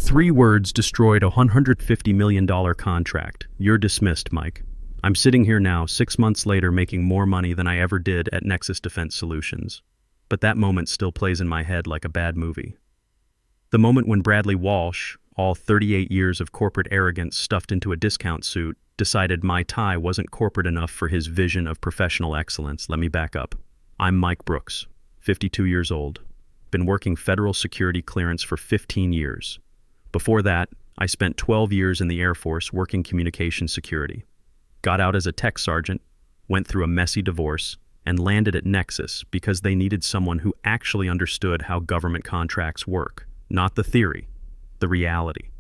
3 words destroyed a $150 million contract. You're dismissed, Mike. I'm sitting here now, 6 months later, making more money than I ever did at Nexus Defense Solutions. But that moment still plays in my head like a bad movie. The moment when Bradley Walsh, all 38 years of corporate arrogance stuffed into a discount suit, decided my tie wasn't corporate enough for his vision of professional excellence. Let me back up. I'm Mike Brooks, 52 years old. Been working federal security clearance for 15 years. Before that, I spent 12 years in the Air Force working communication security. Got out as a tech sergeant, went through a messy divorce, and landed at Nexus because they needed someone who actually understood how government contracts work. Not the theory, the reality.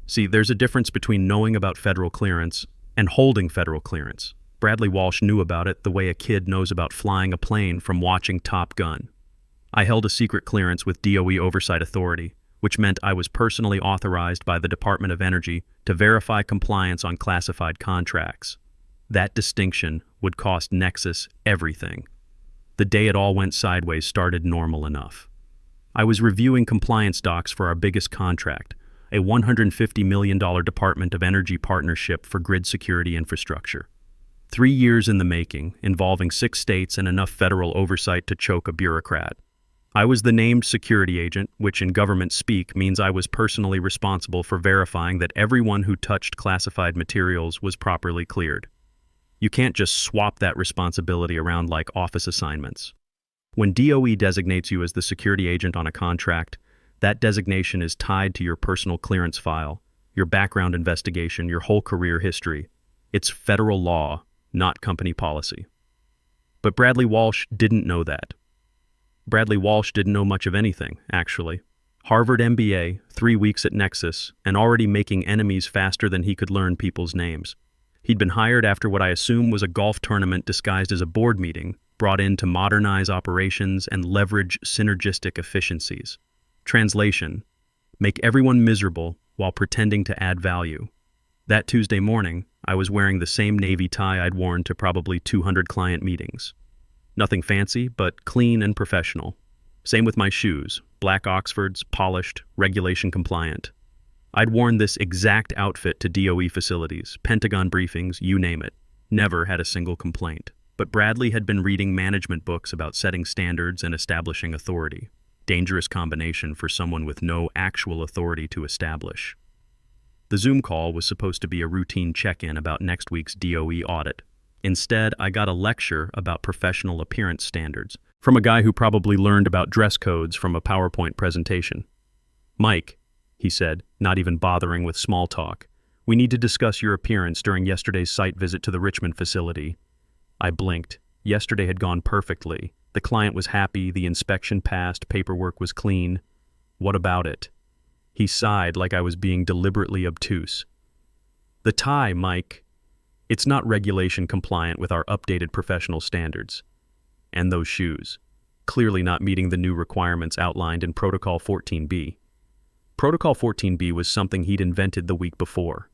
See, there's a difference between knowing about federal clearance and holding federal clearance. Bradley Walsh knew about it the way a kid knows about flying a plane from watching Top Gun. I held a secret clearance with DOE Oversight Authority, which meant I was personally authorized by the Department of Energy to verify compliance on classified contracts. That distinction would cost Nexus everything. The day it all went sideways started normal enough. I was reviewing compliance docs for our biggest contract, a $150 million Department of Energy partnership for grid security infrastructure. 3 years in the making, involving 6 states and enough federal oversight to choke a bureaucrat. I was the named security agent, which in government speak means I was personally responsible for verifying that everyone who touched classified materials was properly cleared. You can't just swap that responsibility around like office assignments. When DOE designates you as the security agent on a contract, that designation is tied to your personal clearance file, your background investigation, your whole career history. It's federal law, not company policy. But Bradley Walsh didn't know that. Bradley Walsh didn't know much of anything, actually. Harvard MBA, 3 weeks at Nexus, and already making enemies faster than he could learn people's names. He'd been hired after what I assume was a golf tournament disguised as a board meeting, brought in to modernize operations and leverage synergistic efficiencies. Translation: make everyone miserable while pretending to add value. That Tuesday morning, I was wearing the same navy tie I'd worn to probably 200 client meetings. Nothing fancy, but clean and professional. Same with my shoes, black Oxfords, polished, regulation compliant. I'd worn this exact outfit to DOE facilities, Pentagon briefings, you name it. Never had a single complaint. But Bradley had been reading management books about setting standards and establishing authority. Dangerous combination for someone with no actual authority to establish. The Zoom call was supposed to be a routine check-in about next week's DOE audit. Instead, I got a lecture about professional appearance standards from a guy who probably learned about dress codes from a PowerPoint presentation. "Mike," he said, not even bothering with small talk, "we need to discuss your appearance during yesterday's site visit to the Richmond facility." I blinked. Yesterday had gone perfectly. The client was happy, the inspection passed, paperwork was clean. What about it? He sighed like I was being deliberately obtuse. "The tie, Mike. It's not regulation compliant with our updated professional standards. And those shoes. Clearly not meeting the new requirements outlined in Protocol 14B. Protocol 14B was something he'd invented the week before.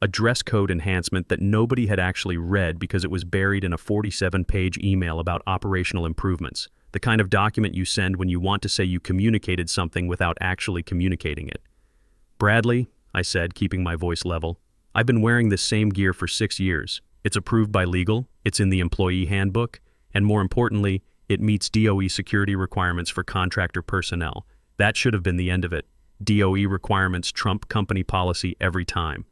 A dress code enhancement that nobody had actually read because it was buried in a 47-page email about operational improvements, the kind of document you send when you want to say you communicated something without actually communicating it. "Bradley," I said, keeping my voice level, "I've been wearing this same gear for 6 years. It's approved by legal, it's in the employee handbook, and more importantly, it meets DOE security requirements for contractor personnel. That should have been the end of it. DOE requirements trump company policy every time."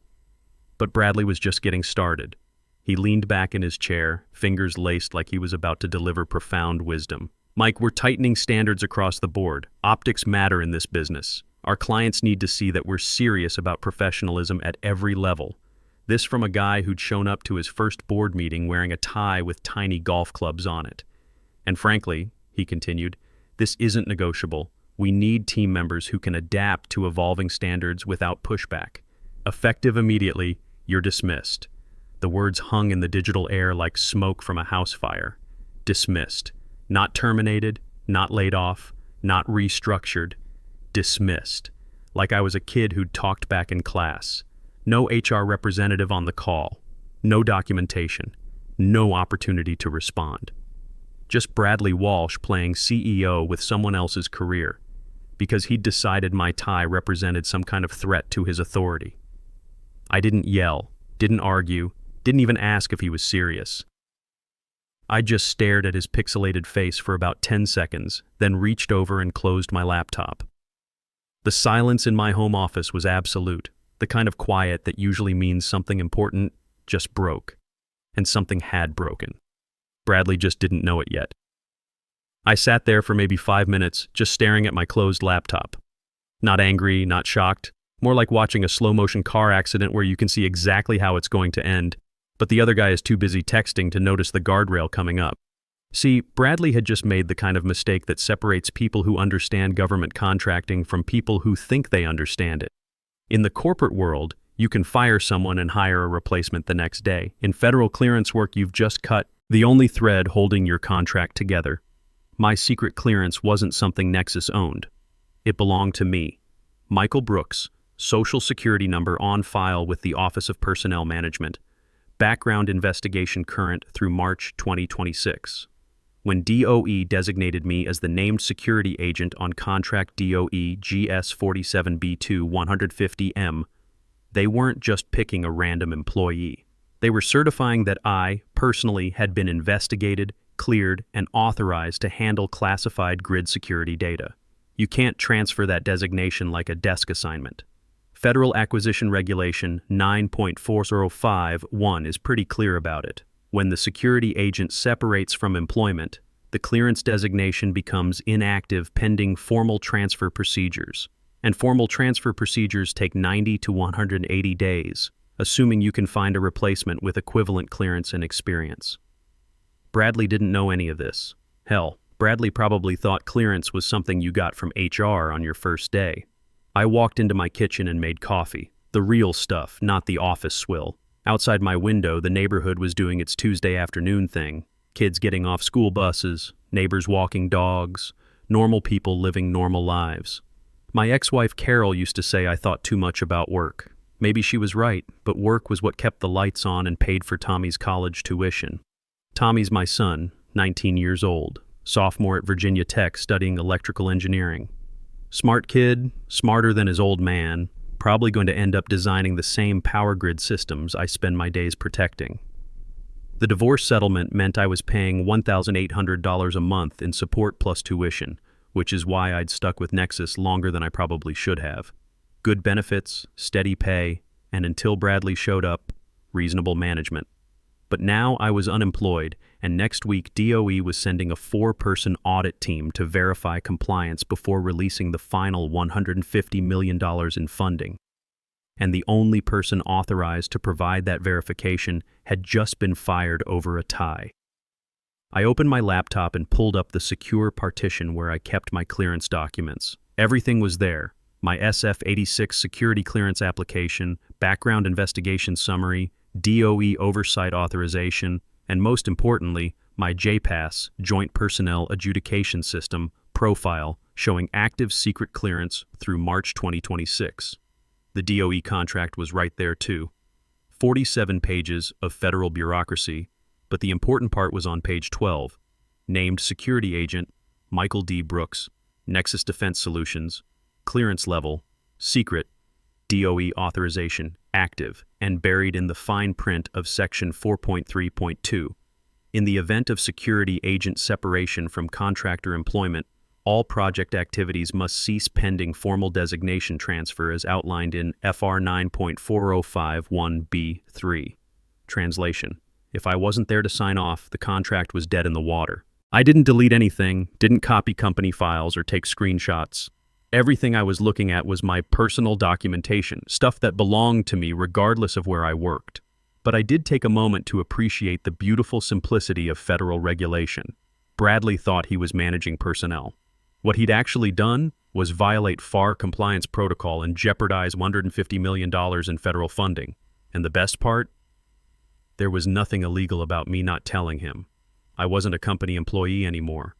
But Bradley was just getting started. He leaned back in his chair, fingers laced like he was about to deliver profound wisdom. "Mike, we're tightening standards across the board. Optics matter in this business. Our clients need to see that we're serious about professionalism at every level." This from a guy who'd shown up to his first board meeting wearing a tie with tiny golf clubs on it. "And frankly," he continued, "this isn't negotiable. We need team members who can adapt to evolving standards without pushback. Effective immediately, you're dismissed." The words hung in the digital air like smoke from a house fire. Dismissed. Not terminated, not laid off, not restructured. Dismissed. Like I was a kid who'd talked back in class. No HR representative on the call. No documentation. No opportunity to respond. Just Bradley Walsh playing CEO with someone else's career. because he'd decided my tie represented some kind of threat to his authority. I didn't yell, didn't argue, didn't even ask if he was serious. I just stared at his pixelated face for about 10 seconds, then reached over and closed my laptop. The silence in my home office was absolute, the kind of quiet that usually means something important just broke, and something had broken. Bradley just didn't know it yet. I sat there for maybe 5 minutes, just staring at my closed laptop. Not angry, not shocked, more like watching a slow-motion car accident where you can see exactly how it's going to end, but the other guy is too busy texting to notice the guardrail coming up. See, Bradley had just made the kind of mistake that separates people who understand government contracting from people who think they understand it. In the corporate world, you can fire someone and hire a replacement the next day. In federal clearance work, you've just cut the only thread holding your contract together. My secret clearance wasn't something Nexus owned. It belonged to me, Michael Brooks, Social Security number on file with the Office of Personnel Management, background investigation current through March 2026. When DOE designated me as the named security agent on contract DOE GS47B2 150M, they weren't just picking a random employee. They were certifying that I, personally, had been investigated, cleared, and authorized to handle classified grid security data. You can't transfer that designation like a desk assignment. Federal Acquisition Regulation 9.4051 is pretty clear about it. When the security agent separates from employment, the clearance designation becomes inactive pending formal transfer procedures. And formal transfer procedures take 90 to 180 days, assuming you can find a replacement with equivalent clearance and experience. Bradley didn't know any of this. Hell, Bradley probably thought clearance was something you got from HR on your first day. I walked into my kitchen and made coffee. The real stuff, not the office swill. Outside my window, the neighborhood was doing its Tuesday afternoon thing. Kids getting off school buses, neighbors walking dogs, normal people living normal lives. My ex-wife Carol used to say I thought too much about work. Maybe she was right, but work was what kept the lights on and paid for Tommy's college tuition. Tommy's my son, 19 years old, sophomore at Virginia Tech studying electrical engineering. Smart kid, smarter than his old man, probably going to end up designing the same power grid systems I spend my days protecting. The divorce settlement meant I was paying $1,800 a month in support plus tuition, which is why I'd stuck with Nexus longer than I probably should have. Good benefits, steady pay, and until Bradley showed up, reasonable management. But now I was unemployed, and next week DOE was sending a 4-person audit team to verify compliance before releasing the final $150 million in funding. And the only person authorized to provide that verification had just been fired over a tie. I opened my laptop and pulled up the secure partition where I kept my clearance documents. Everything was there: my SF-86 security clearance application, background investigation summary, DOE oversight authorization, and most importantly, my JPAS, Joint Personnel Adjudication System, profile showing active secret clearance through March 2026. The DOE contract was right there too. 47 pages of federal bureaucracy, but the important part was on page 12. Named Security Agent, Michael D. Brooks, Nexus Defense Solutions, clearance level, secret, DOE authorization, active, and buried in the fine print of Section 4.3.2. In the event of security agent separation from contractor employment, all project activities must cease pending formal designation transfer as outlined in FR 9.4051B3. Translation: if I wasn't there to sign off, the contract was dead in the water. I didn't delete anything, didn't copy company files or take screenshots. Everything I was looking at was my personal documentation, stuff that belonged to me regardless of where I worked. But I did take a moment to appreciate the beautiful simplicity of federal regulation. Bradley thought he was managing personnel. What he'd actually done was violate FAR compliance protocol and jeopardize $150 million in federal funding. And the best part? There was nothing illegal about me not telling him. I wasn't a company employee anymore.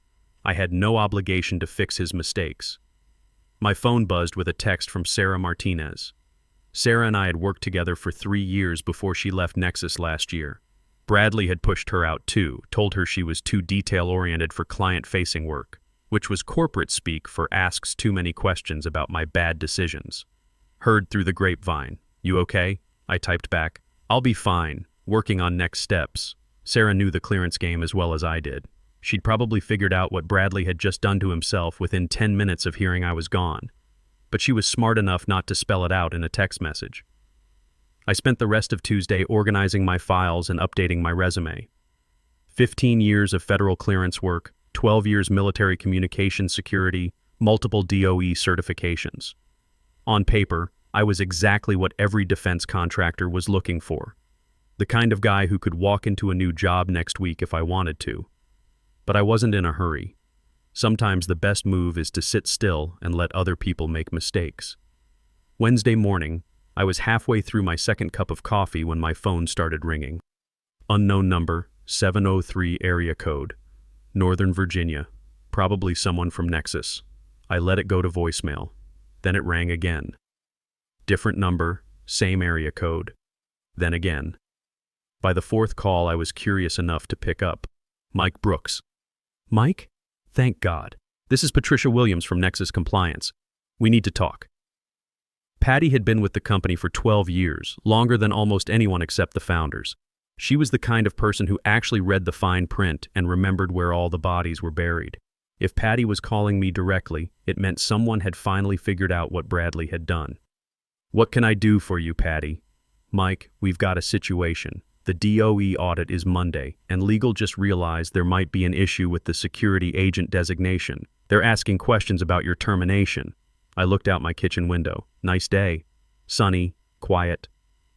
I had no obligation to fix his mistakes. My phone buzzed with a text from Sarah Martinez. Sarah and I had worked together for 3 years before she left Nexus last year. Bradley had pushed her out too, told her she was too detail-oriented for client-facing work, which was corporate speak for asks too many questions about my bad decisions. Heard through the grapevine. You okay? I typed back. I'll be fine, working on next steps. Sarah knew the clearance game as well as I did. She'd probably figured out what Bradley had just done to himself within 10 minutes of hearing I was gone. But she was smart enough not to spell it out in a text message. I spent the rest of Tuesday organizing my files and updating my resume. 15 years of federal clearance work, 12 years military communications security, multiple DOE certifications. On paper, I was exactly what every defense contractor was looking for. The kind of guy who could walk into a new job next week if I wanted to. But I wasn't in a hurry. Sometimes the best move is to sit still and let other people make mistakes. Wednesday morning, I was halfway through my second cup of coffee when my phone started ringing. Unknown number, 703 area code. Northern Virginia. Probably someone from Nexus. I let it go to voicemail. Then it rang again. Different number, same area code. Then again. By the fourth call, I was curious enough to pick up. Mike Brooks. Mike? Thank God. This is Patricia Williams from Nexus Compliance. We need to talk. Patty had been with the company for 12 years, longer than almost anyone except the founders. She was the kind of person who actually read the fine print and remembered where all the bodies were buried. If Patty was calling me directly, it meant someone had finally figured out what Bradley had done. What can I do for you, Patty? Mike, we've got a situation. The DOE audit is Monday, and legal just realized there might be an issue with the security agent designation. They're asking questions about your termination. I looked out my kitchen window. Nice day. Sunny, quiet.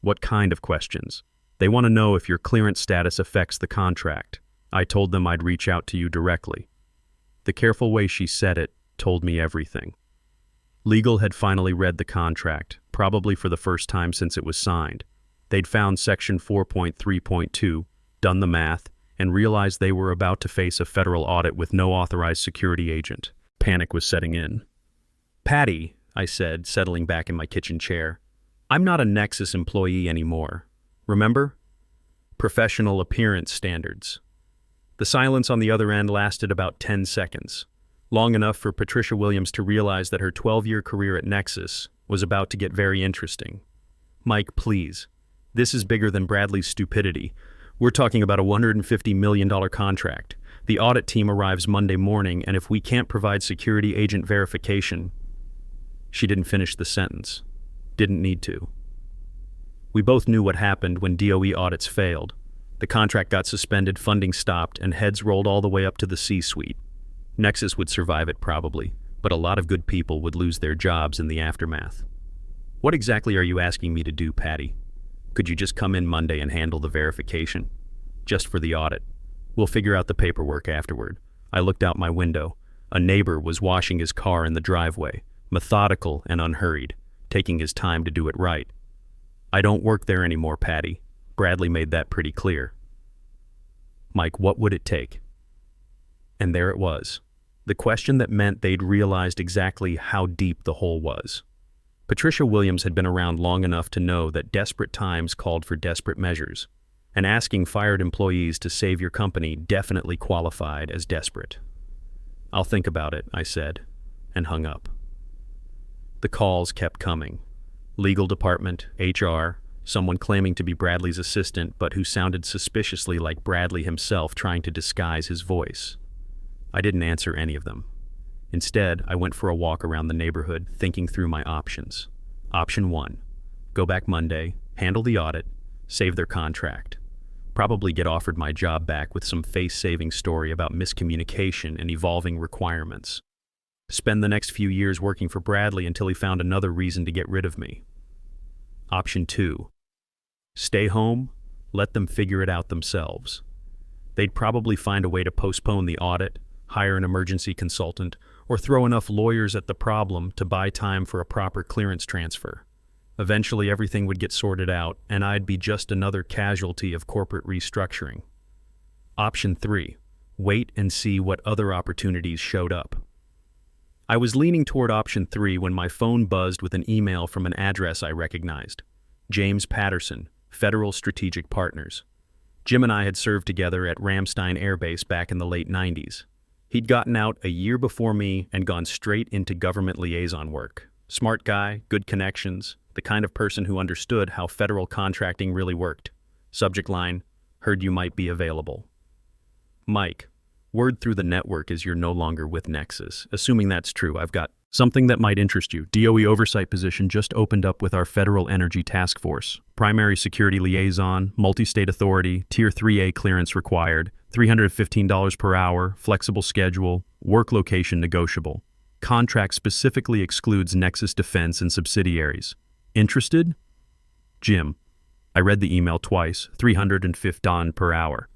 What kind of questions? They want to know if your clearance status affects the contract. I told them I'd reach out to you directly. The careful way she said it told me everything. Legal had finally read the contract, probably for the first time since it was signed. They'd found Section 4.3.2, done the math, and realized they were about to face a federal audit with no authorized security agent. Panic was setting in. Patty, I said, settling back in my kitchen chair, I'm not a Nexus employee anymore. Remember? Professional appearance standards. The silence on the other end lasted about 10 seconds, long enough for Patricia Williams to realize that her 12-year career at Nexus was about to get very interesting. Mike, please. This is bigger than Bradley's stupidity. We're talking about a $150 million contract. The audit team arrives Monday morning, and if we can't provide security agent verification... She didn't finish the sentence. Didn't need to. We both knew what happened when DOE audits failed. The contract got suspended, funding stopped, and heads rolled all the way up to the C-suite. Nexus would survive it probably, but a lot of good people would lose their jobs in the aftermath. What exactly are you asking me to do, Patty? Could you just come in Monday and handle the verification? Just for the audit. We'll figure out the paperwork afterward. I looked out my window. A neighbor was washing his car in the driveway, methodical and unhurried, taking his time to do it right. I don't work there anymore, Patty. Bradley made that pretty clear. Mike, what would it take? And there it was. The question that meant they'd realized exactly how deep the hole was. Patricia Williams had been around long enough to know that desperate times called for desperate measures, and asking fired employees to save your company definitely qualified as desperate. I'll think about it, I said, and hung up. The calls kept coming. Legal department, HR, someone claiming to be Bradley's assistant but who sounded suspiciously like Bradley himself trying to disguise his voice. I didn't answer any of them. Instead, I went for a walk around the neighborhood, thinking through my options. Option 1, go back Monday, handle the audit, save their contract. Probably get offered my job back with some face-saving story about miscommunication and evolving requirements. Spend the next few years working for Bradley until he found another reason to get rid of me. Option 2, stay home, let them figure it out themselves. They'd probably find a way to postpone the audit, hire an emergency consultant, or throw enough lawyers at the problem to buy time for a proper clearance transfer. Eventually everything would get sorted out, and I'd be just another casualty of corporate restructuring. Option 3, wait and see what other opportunities showed up. I was leaning toward option 3 when my phone buzzed with an email from an address I recognized. James Patterson, Federal Strategic Partners. Jim and I had served together at Ramstein Air Base back in the late 90s. He'd gotten out a year before me and gone straight into government liaison work. Smart guy, good connections, the kind of person who understood how federal contracting really worked. Subject line, heard you might be available. Mike, word through the network is you're no longer with Nexus. Assuming that's true, I've got something that might interest you. DOE oversight position just opened up with our Federal Energy Task Force. Primary security liaison, multi-state authority, Tier 3A clearance required, $315 per hour, flexible schedule, work location negotiable. Contract specifically excludes Nexus Defense and subsidiaries. Interested? Jim. I read the email twice, $350 per hour.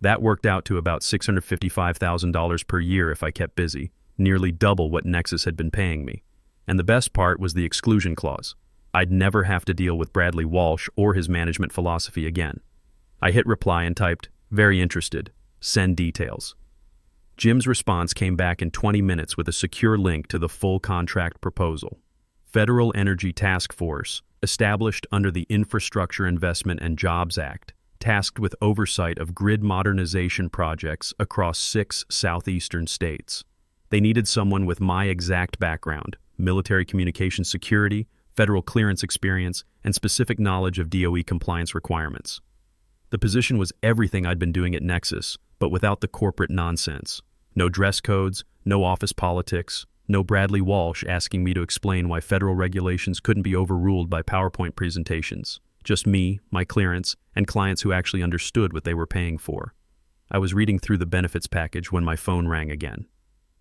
That worked out to about $655,000 per year if I kept busy, nearly double what Nexus had been paying me. And the best part was the exclusion clause. I'd never have to deal with Bradley Walsh or his management philosophy again. I hit reply and typed, very interested. Send details. Jim's response came back in 20 minutes with a secure link to the full contract proposal. Federal Energy Task Force, established under the Infrastructure Investment and Jobs Act, tasked with oversight of grid modernization projects across 6 southeastern states. They needed someone with my exact background, military communications security, federal clearance experience, and specific knowledge of DOE compliance requirements. The position was everything I'd been doing at Nexus, but without the corporate nonsense. No dress codes, no office politics, no Bradley Walsh asking me to explain why federal regulations couldn't be overruled by PowerPoint presentations. Just me, my clearance, and clients who actually understood what they were paying for. I was reading through the benefits package when my phone rang again.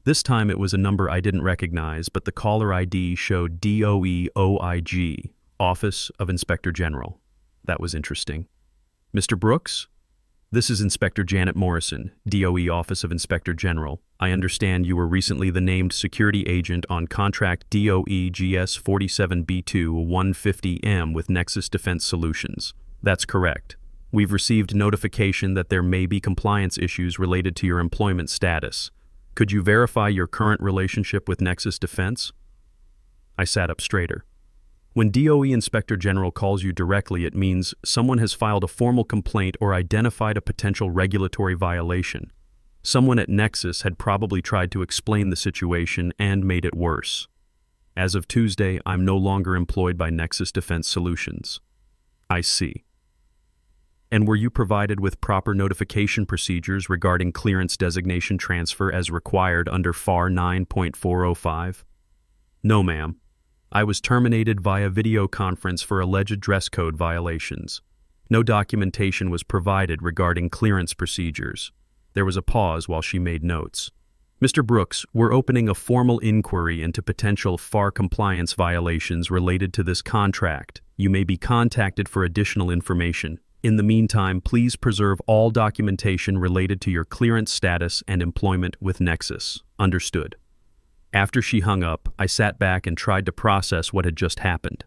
This time it was a number I didn't recognize, but the caller ID showed DOE OIG, Office of Inspector General. That was interesting. Mr. Brooks? This is Inspector Janet Morrison, DOE Office of Inspector General. I understand you were recently the named security agent on contract DOE GS 47B2 150M with Nexus Defense Solutions. That's correct. We've received notification that there may be compliance issues related to your employment status. Could you verify your current relationship with Nexus Defense? I sat up straighter. When DOE Inspector General calls you directly, it means someone has filed a formal complaint or identified a potential regulatory violation. Someone at Nexus had probably tried to explain the situation and made it worse. As of Tuesday, I'm no longer employed by Nexus Defense Solutions. I see. And were you provided with proper notification procedures regarding clearance designation transfer as required under FAR 9.405? No, ma'am. I was terminated via video conference for alleged dress code violations. No documentation was provided regarding clearance procedures. There was a pause while she made notes. Mr. Brooks, we're opening a formal inquiry into potential FAR compliance violations related to this contract. You may be contacted for additional information. In the meantime, please preserve all documentation related to your clearance status and employment with Nexus. Understood. After she hung up, I sat back and tried to process what had just happened.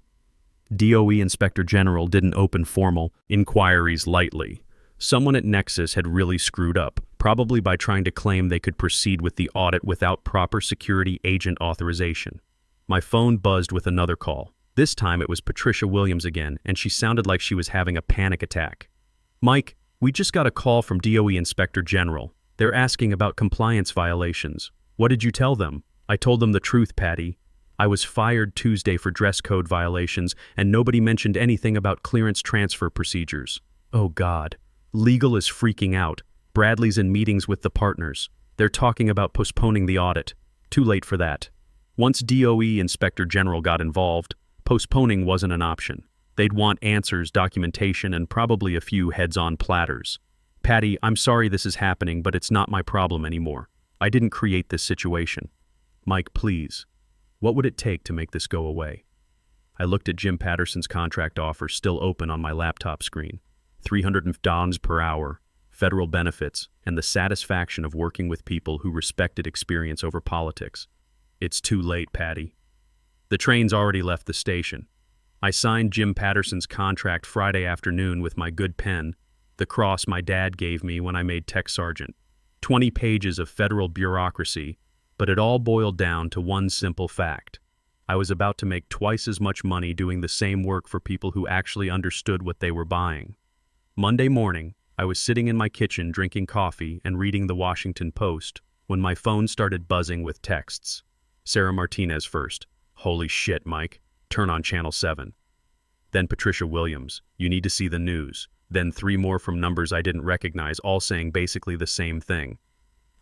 DOE Inspector General didn't open formal inquiries lightly. Someone at Nexus had really screwed up, probably by trying to claim they could proceed with the audit without proper security agent authorization. My phone buzzed with another call. This time it was Patricia Williams again, and she sounded like she was having a panic attack. Mike, we just got a call from DOE Inspector General. They're asking about compliance violations. What did you tell them? I told them the truth, Patty. I was fired Tuesday for dress code violations, and nobody mentioned anything about clearance transfer procedures. Oh God. Legal is freaking out. Bradley's in meetings with the partners. They're talking about postponing the audit. Too late for that. Once DOE Inspector General got involved, postponing wasn't an option. They'd want answers, documentation, and probably a few heads-on platters. Patty, I'm sorry this is happening, but it's not my problem anymore. I didn't create this situation. Mike, please. What would it take to make this go away? I looked at Jim Patterson's contract offer still open on my laptop screen. $300 per hour, federal benefits, and the satisfaction of working with people who respected experience over politics. It's too late, Patty. The train's already left the station. I signed Jim Patterson's contract Friday afternoon with my good pen, the cross my dad gave me when I made tech sergeant. 20 pages of federal bureaucracy, but it all boiled down to one simple fact. I was about to make twice as much money doing the same work for people who actually understood what they were buying. Monday morning, I was sitting in my kitchen drinking coffee and reading the Washington Post when my phone started buzzing with texts. Sarah Martinez first. Holy shit, Mike. Turn on Channel 7. Then Patricia Williams. You need to see the news. Then 3 more from numbers I didn't recognize, all saying basically the same thing.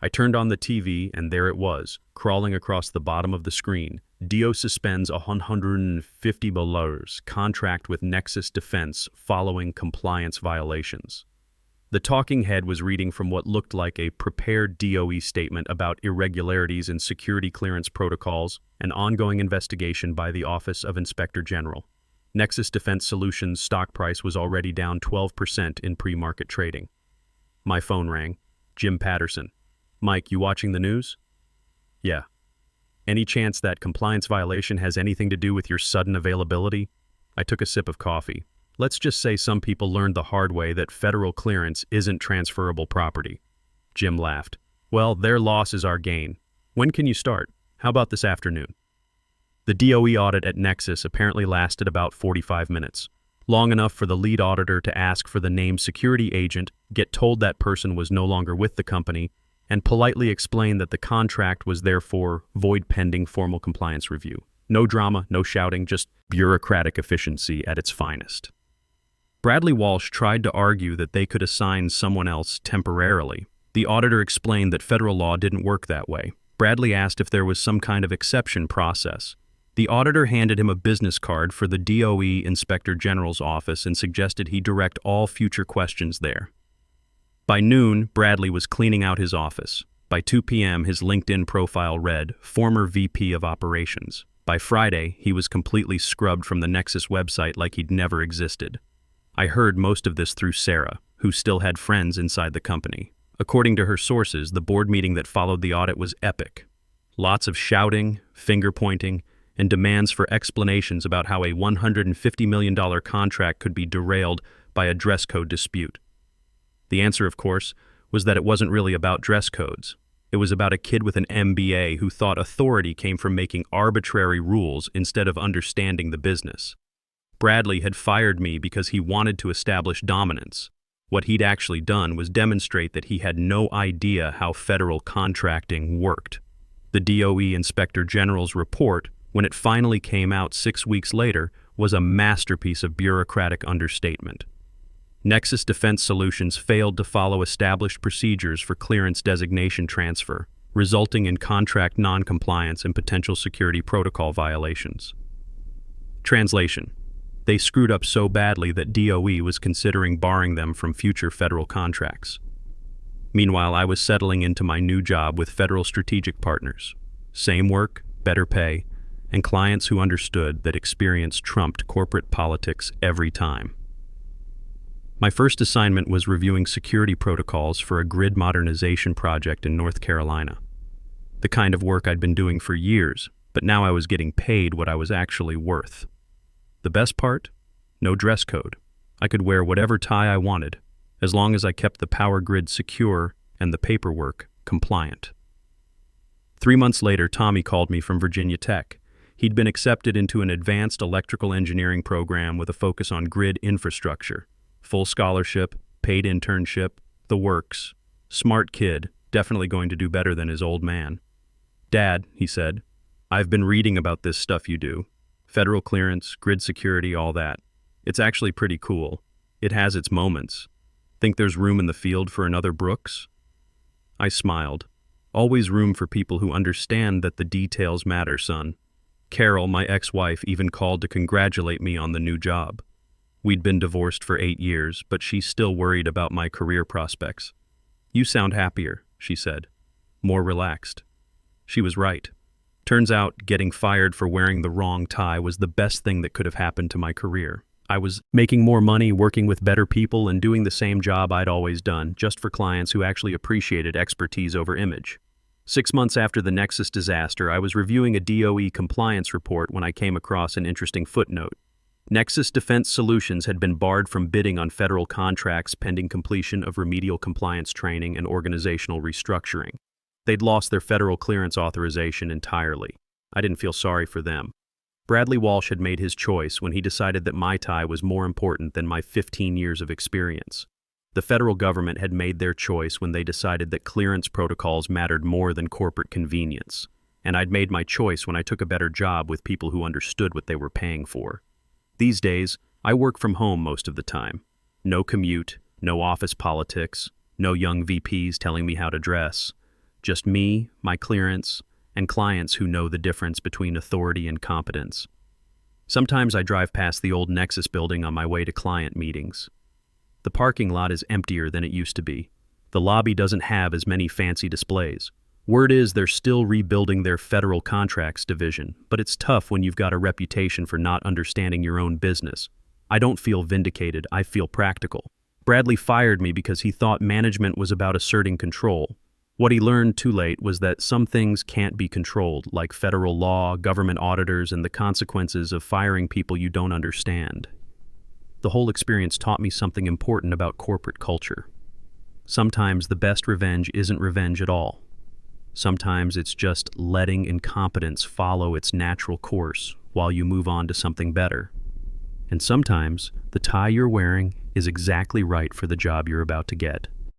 I turned on the TV, and there it was, crawling across the bottom of the screen. DO suspends $150 contract with Nexus Defense following compliance violations. The talking head was reading from what looked like a prepared DOE statement about irregularities in security clearance protocols and ongoing investigation by the Office of Inspector General. Nexus Defense Solutions' stock price was already down 12% in pre-market trading. My phone rang. Jim Patterson. Mike, you watching the news? Yeah. Any chance that compliance violation has anything to do with your sudden availability? I took a sip of coffee. Let's just say some people learned the hard way that federal clearance isn't transferable property. Jim laughed. Well, their loss is our gain. When can you start? How about this afternoon? The DOE audit at Nexus apparently lasted about 45 minutes. Long enough for the lead auditor to ask for the named security agent, get told that person was no longer with the company, and politely explain that the contract was therefore void pending formal compliance review. No drama, no shouting, just bureaucratic efficiency at its finest. Bradley Walsh tried to argue that they could assign someone else temporarily. The auditor explained that federal law didn't work that way. Bradley asked if there was some kind of exception process. The auditor handed him a business card for the DOE Inspector General's office and suggested he direct all future questions there. By noon, Bradley was cleaning out his office. By 2 p.m., his LinkedIn profile read, former VP of Operations. By Friday, he was completely scrubbed from the Nexus website like he'd never existed. I heard most of this through Sarah, who still had friends inside the company. According to her sources, the board meeting that followed the audit was epic. Lots of shouting, finger-pointing, and demands for explanations about how a $150 million contract could be derailed by a dress code dispute. The answer, of course, was that it wasn't really about dress codes. It was about a kid with an MBA who thought authority came from making arbitrary rules instead of understanding the business. Bradley had fired me because he wanted to establish dominance. What he'd actually done was demonstrate that he had no idea how federal contracting worked. The DOE Inspector General's report, when it finally came out 6 weeks later, was a masterpiece of bureaucratic understatement. Nexus Defense Solutions failed to follow established procedures for clearance designation transfer, resulting in contract non-compliance and potential security protocol violations. Translation: they screwed up so badly that DOE was considering barring them from future federal contracts. Meanwhile, I was settling into my new job with federal strategic partners. Same work, better pay, and clients who understood that experience trumped corporate politics every time. My first assignment was reviewing security protocols for a grid modernization project in North Carolina. The kind of work I'd been doing for years, but now I was getting paid what I was actually worth. The best part? No dress code. I could wear whatever tie I wanted, as long as I kept the power grid secure and the paperwork compliant. 3 months later, Tommy called me from Virginia Tech. He'd been accepted into an advanced electrical engineering program with a focus on grid infrastructure. Full scholarship, paid internship, the works. Smart kid, definitely going to do better than his old man. Dad, he said, I've been reading about this stuff you do. Federal clearance, grid security, all that. It's actually pretty cool. It has its moments. Think there's room in the field for another Brooks? I smiled. Always room for people who understand that the details matter, son. Carol, my ex-wife, even called to congratulate me on the new job. We'd been divorced for 8 years, but she's still worried about my career prospects. You sound happier, she said. More relaxed. She was right. Turns out, getting fired for wearing the wrong tie was the best thing that could have happened to my career. I was making more money, working with better people, and doing the same job I'd always done, just for clients who actually appreciated expertise over image. 6 months after the Nexus disaster, I was reviewing a DOE compliance report when I came across an interesting footnote. Nexus Defense Solutions had been barred from bidding on federal contracts pending completion of remedial compliance training and organizational restructuring. They'd lost their federal clearance authorization entirely. I didn't feel sorry for them. Bradley Walsh had made his choice when he decided that my tie was more important than my 15 years of experience. The federal government had made their choice when they decided that clearance protocols mattered more than corporate convenience. And I'd made my choice when I took a better job with people who understood what they were paying for. These days, I work from home most of the time. No commute, no office politics, no young VPs telling me how to dress. Just me, my clearance, and clients who know the difference between authority and competence. Sometimes I drive past the old Nexus building on my way to client meetings. The parking lot is emptier than it used to be. The lobby doesn't have as many fancy displays. Word is they're still rebuilding their federal contracts division, but it's tough when you've got a reputation for not understanding your own business. I don't feel vindicated, I feel practical. Bradley fired me because he thought management was about asserting control. What he learned too late was that some things can't be controlled, like federal law, government auditors, and the consequences of firing people you don't understand. The whole experience taught me something important about corporate culture. Sometimes the best revenge isn't revenge at all. Sometimes it's just letting incompetence follow its natural course while you move on to something better. And sometimes the tie you're wearing is exactly right for the job you're about to get.